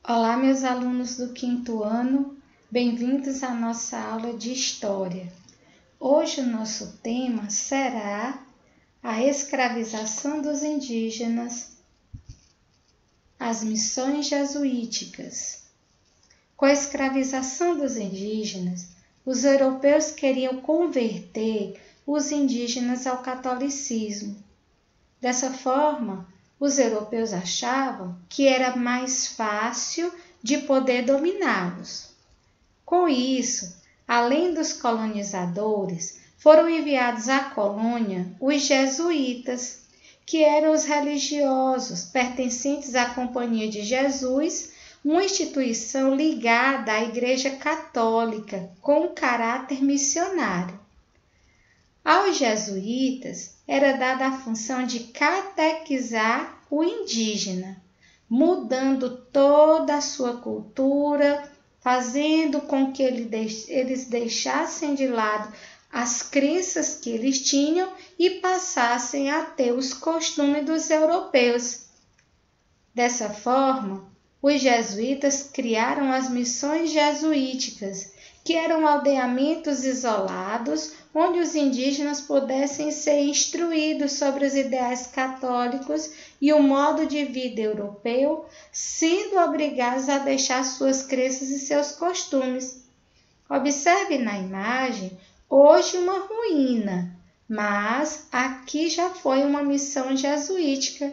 Olá, meus alunos do quinto ano, bem-vindos à nossa aula de História. Hoje o nosso tema será a escravização dos indígenas, as missões jesuíticas. Com a escravização dos indígenas, os europeus queriam converter os indígenas ao catolicismo. Dessa forma, os europeus achavam que era mais fácil de poder dominá-los. Com isso, além dos colonizadores, foram enviados à colônia os jesuítas, que eram os religiosos pertencentes à Companhia de Jesus, uma instituição ligada à Igreja Católica com caráter missionário. Aos jesuítas era dada a função de catequizar o indígena, mudando toda a sua cultura, fazendo com que eles deixassem de lado as crenças que eles tinham e passassem a ter os costumes dos europeus. Dessa forma, os jesuítas criaram as missões jesuíticas, que eram aldeamentos isolados, onde os indígenas pudessem ser instruídos sobre os ideais católicos e o modo de vida europeu, sendo obrigados a deixar suas crenças e seus costumes. Observe na imagem, hoje uma ruína, mas aqui já foi uma missão jesuítica.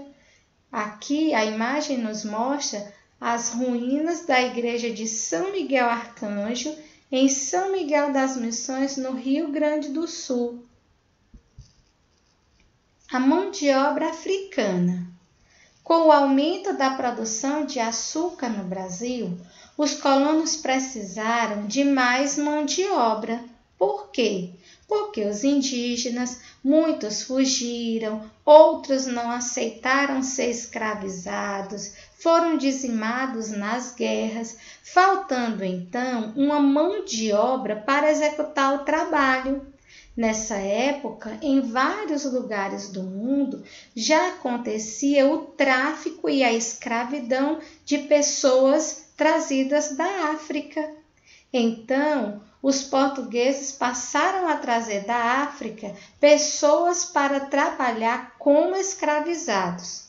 Aqui a imagem nos mostra as ruínas da igreja de São Miguel Arcanjo, em São Miguel das Missões, no Rio Grande do Sul. A mão de obra africana. Com o aumento da produção de açúcar no Brasil, os colonos precisaram de mais mão de obra. Por quê? Porque os indígenas, muitos fugiram, outros não aceitaram ser escravizados, foram dizimados nas guerras, faltando então uma mão de obra para executar o trabalho. Nessa época, em vários lugares do mundo, já acontecia o tráfico e a escravidão de pessoas trazidas da África. Então, os portugueses passaram a trazer da África pessoas para trabalhar como escravizados.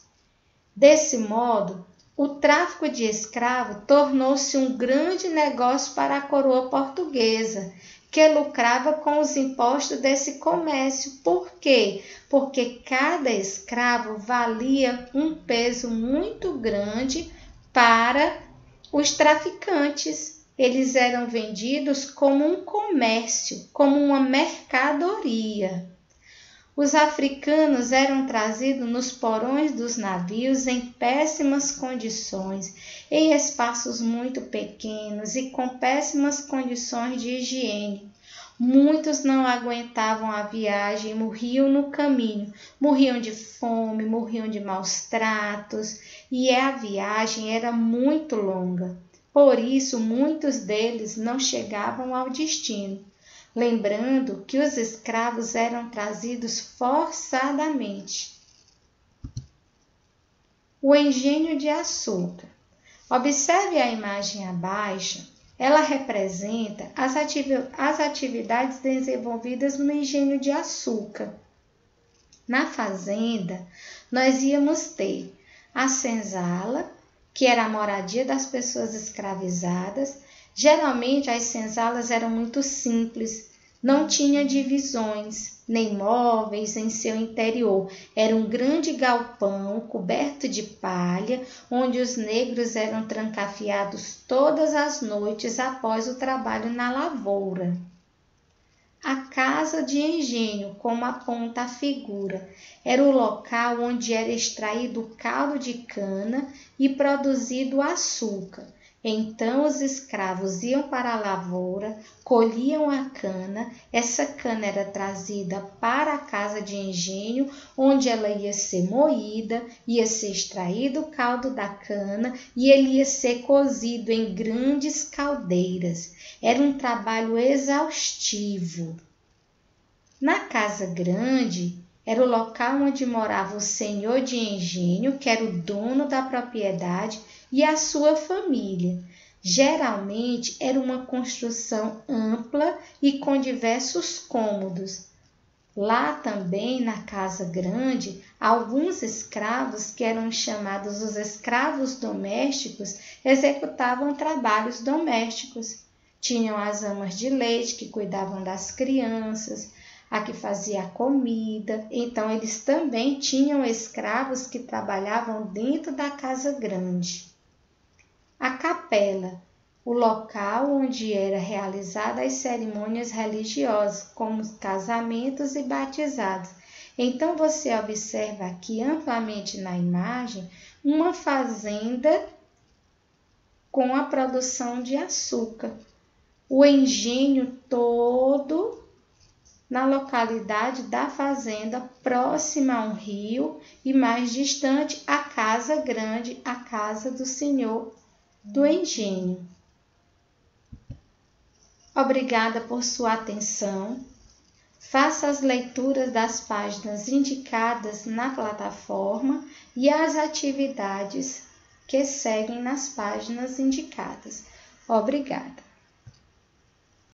Desse modo, o tráfico de escravo tornou-se um grande negócio para a coroa portuguesa, que lucrava com os impostos desse comércio. Por quê? Porque cada escravo valia um peso muito grande para os traficantes. Eles eram vendidos como um comércio, como uma mercadoria. Os africanos eram trazidos nos porões dos navios em péssimas condições, em espaços muito pequenos e com péssimas condições de higiene. Muitos não aguentavam a viagem e morriam no caminho, morriam de fome, morriam de maus tratos, e a viagem era muito longa. Por isso, muitos deles não chegavam ao destino. Lembrando que os escravos eram trazidos forçadamente. O engenho de açúcar. Observe a imagem abaixo. Ela representa as atividades desenvolvidas no engenho de açúcar. Na fazenda, nós íamos ter a senzala, que era a moradia das pessoas escravizadas. Geralmente as senzalas eram muito simples, não tinha divisões, nem móveis em seu interior. Era um grande galpão coberto de palha, onde os negros eram trancafiados todas as noites após o trabalho na lavoura. A casa de engenho, como aponta a figura, era o local onde era extraído o caldo de cana e produzido o açúcar. Então os escravos iam para a lavoura, colhiam a cana, essa cana era trazida para a casa de engenho, onde ela ia ser moída, ia ser extraído o caldo da cana e ele ia ser cozido em grandes caldeiras. Era um trabalho exaustivo. Na casa grande, era o local onde morava o senhor de engenho, que era o dono da propriedade, e a sua família. Geralmente era uma construção ampla e com diversos cômodos. Lá também, na casa grande, alguns escravos, que eram chamados os escravos domésticos, executavam trabalhos domésticos. Tinham as amas de leite, que cuidavam das crianças, a que fazia a comida. Então, eles também tinham escravos que trabalhavam dentro da casa grande. A capela, o local onde eram realizadas as cerimônias religiosas, como os casamentos e batizados. Então, você observa aqui amplamente na imagem uma fazenda com a produção de açúcar. O engenho todo na localidade da fazenda, próxima a um rio, e mais distante a casa grande, a casa do senhor do engenho. Obrigada por sua atenção. Faça as leituras das páginas indicadas na plataforma e as atividades que seguem nas páginas indicadas. Obrigada.